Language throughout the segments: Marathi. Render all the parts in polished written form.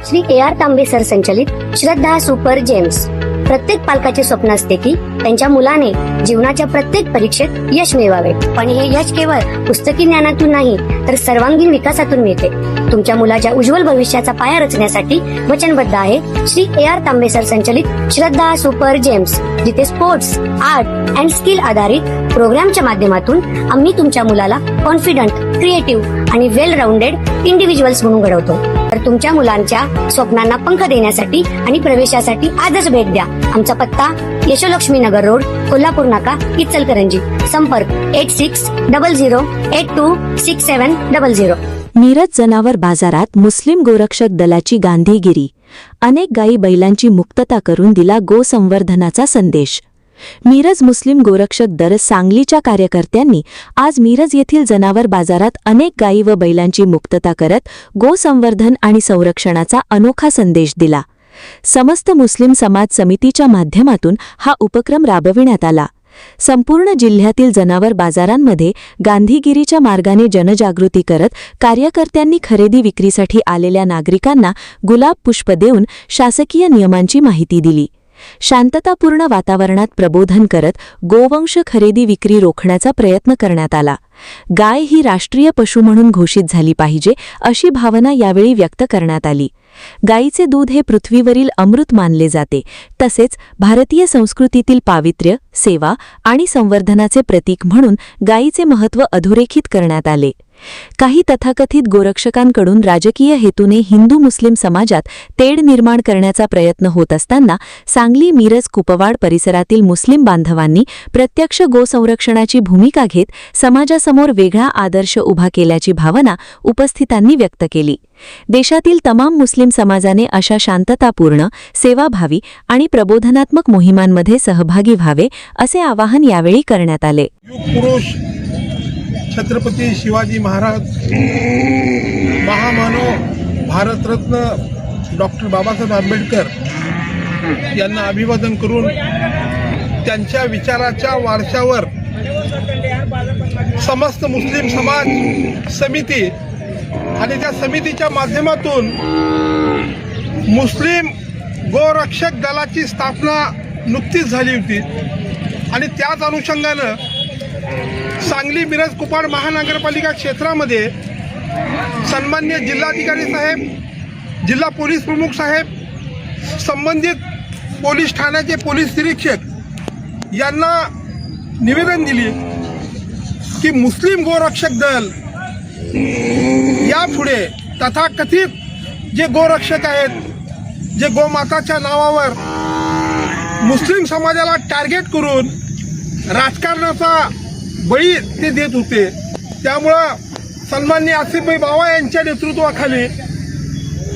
श्री AR तांबे सर संचलित श्रद्धा सुपर जेम्स। प्रत्येक पालकाचे स्वप्न असते की त्यांच्या मुलाने जीवनाच्या प्रत्येक परीक्षेत यश मिळवावे, पण हे यश केवळ पुस्तकी ज्ञानातून नाही तर सर्वांगीण विकासातून मिळते। तुमच्या मुलाच्या उज्ज्वल भविष्याचा पाया रचण्यासाठी वचनबद्ध आहे श्री AR तांबे सर संचलित श्रद्धा सुपर जेम्स, जिथे स्पोर्ट्स, आर्ट अँड स्किल आधारित प्रोग्रामच्या माध्यमातून आम्ही तुमच्या मुलाला कॉन्फिडंट, क्रिएटिव्ह आणि वेल राऊंडेड इंडिव्हिज्युअल्स म्हणून घडवतो। तर तुमच्या मुलांच्या स्वप्नांना पंख देण्यासाठी आणि प्रवेशासाठी आजच भेट द्या। आमचा पत्ता यशोलक्ष्मी नगर रोड, कोल्हापूर नाका, इचलकरंजी। संपर्क 8600826700। मिरज जनावर बाजारात मुस्लिम गोरक्षक दलाची गांधीगिरी। अनेक गायी बैलांची मुक्तता करून दिला गोसंवर्धनाचा संदेश। मिरज मुस्लिम गोरक्षक दल सांगलीच्या कार्यकर्त्यांनी आज मिरज येथील जनावर बाजारात अनेक गायी व बैलांची मुक्तता करत गोसंवर्धन आणि संरक्षणाचा अनोखा संदेश दिला। समस्त मुस्लिम समाज समितीच्या माध्यमातून हा उपक्रम राबविण्यात आला। संपूर्ण जिल्ह्यातील जनावर बाजारांमध्ये गांधीगिरीच्या मार्गाने जनजागृती करत कार्यकर्त्यांनी खरेदी विक्रीसाठी आलेल्या नागरिकांना गुलाब पुष्प देऊन शासकीय नियमांची माहिती दिली। शांततापूर्ण वातावरणात प्रबोधन करत गोवंश खरेदी विक्री रोखण्याचा प्रयत्न करण्यात आला। गाय ही राष्ट्रीय पशु म्हणून घोषित झाली पाहिजे अशी भावना यावेळी व्यक्त करण्यात आली। गायीचे दूध हे पृथ्वीवरील अमृत मानले जाते, तसेच भारतीय संस्कृतीतील पावित्र्य, सेवा आणि संवर्धनाचे प्रतीक म्हणून गायीचे महत्त्व अधोरेखित करण्यात आले। काही तथाकथित गोरक्षकांकडून राजकीय हेतूने हिंदू मुस्लिम समाजात तेढ निर्माण करण्याचा प्रयत्न होत असताना सांगली, मिरज, कुपवाड परिसरातील मुस्लिम बांधवांनी प्रत्यक्ष गोसंरक्षणाची भूमिका घेत समाजासमोर वेगळा आदर्श उभा केल्याची भावना उपस्थितांनी व्यक्त केली। देशातील तमाम मुस्लिम समाजाने अशा शांततापूर्ण, सेवाभावी आणि प्रबोधनात्मक मोहिमांमध्ये सहभागी व्हावे असे आवाहन यावेळी करण्यात आले। छत्रपती शिवाजी महाराज, महामानव भारतरत्न डॉक्टर बाबासाहेब आंबेडकर यांना अभिवादन करून त्यांच्या विचाराच्या वारशावर समस्त मुस्लिम समाज समिती आणि त्या समितीच्या माध्यमातून मुस्लिम गोरक्षक दलाची स्थापना नुकतीच झाली होती आणि त्याच अनुषंगानं सांगली, मिरज, कुपवाड महानगरपालिका क्षेत्रामध्ये सन्माननीय जिल्हाधिकारी साहेब, जिल्हा पोलीस प्रमुख साहेब, संबंधित पोलीस ठाण्याचे पोलीस निरीक्षक यांना निवेदन दिले की मुस्लिम गोरक्षक दल यापुढे तथाकथित जे गोरक्षक आहेत, जे गोमाताच्या नावावर मुस्लिम समाजाला टार्गेट करून राजकारणाचा बळी ते देत होते, त्यामुळं सन्माननीय आसिफभाई बावा यांच्या नेतृत्वाखाली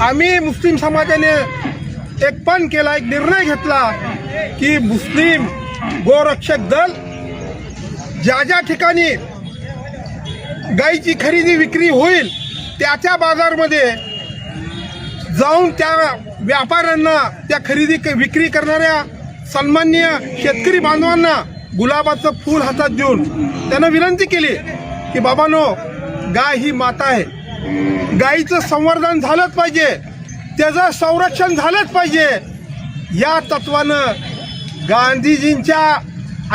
आम्ही मुस्लिम समाजाने एक पण केला, एक निर्णय घेतला की मुस्लिम गोरक्षक दल ज्या ज्या ठिकाणी गायीची खरेदी विक्री होईल त्या बाजारमध्ये जाऊन त्या व्यापाऱ्यांना, त्या खरेदी विक्री करणाऱ्या सन्माननीय शेतकरी बांधवांना गुलाबाचं फूल हातात देऊन त्यांना विनंती केली की बाबांनो, गाय ही माता आहे, गायीचं संवर्धन झालंच पाहिजे, त्याचं संरक्षण झालंच पाहिजे। या तत्वानं गांधीजींच्या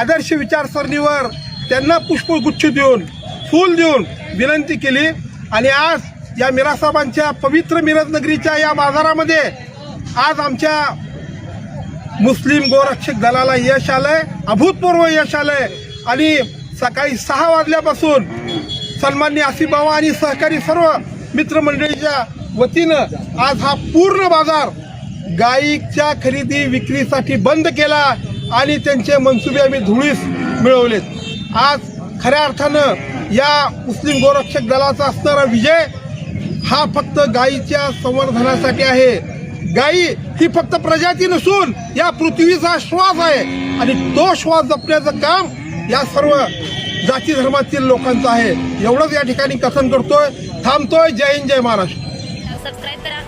आदर्श विचारसरणीवर त्यांना पुष्पगुच्छ देऊन, फूल देऊन विनंती केली आणि आज या मिराज साहेबांच्या पवित्र मिरज नगरीच्या या बाजारामध्ये आज आमच्या मुस्लिम गोरक्षक दलाला यश आलंय, अभूतपूर्व यश आलंय आणि सकाळी 6 वाजल्यापासून सन्माननीय आसिफ बावा आणि सहकारी सर्व मित्रमंडळीच्या वतीनं आज हा पूर्ण बाजार गायीच्या खरेदी विक्रीसाठी बंद केला आणि त्यांचे मनसुबे आम्ही धुळीस मिळवलेत। आज खऱ्या अर्थानं या मुस्लिम गोरक्षक दलाचा असणारा विजय हा फक्त गायीच्या संवर्धनासाठी आहे। गायी ही फक्त प्रजाती नसून या पृथ्वीचा श्वास आहे आणि तो श्वास जपण्याचं काम या सर्व जाती धर्मातील लोकांचं आहे। एवढंच या ठिकाणी कथन करतोय, थांबतोय। जय हिंद, जय महाराष्ट्र। सबस्क्राइब करा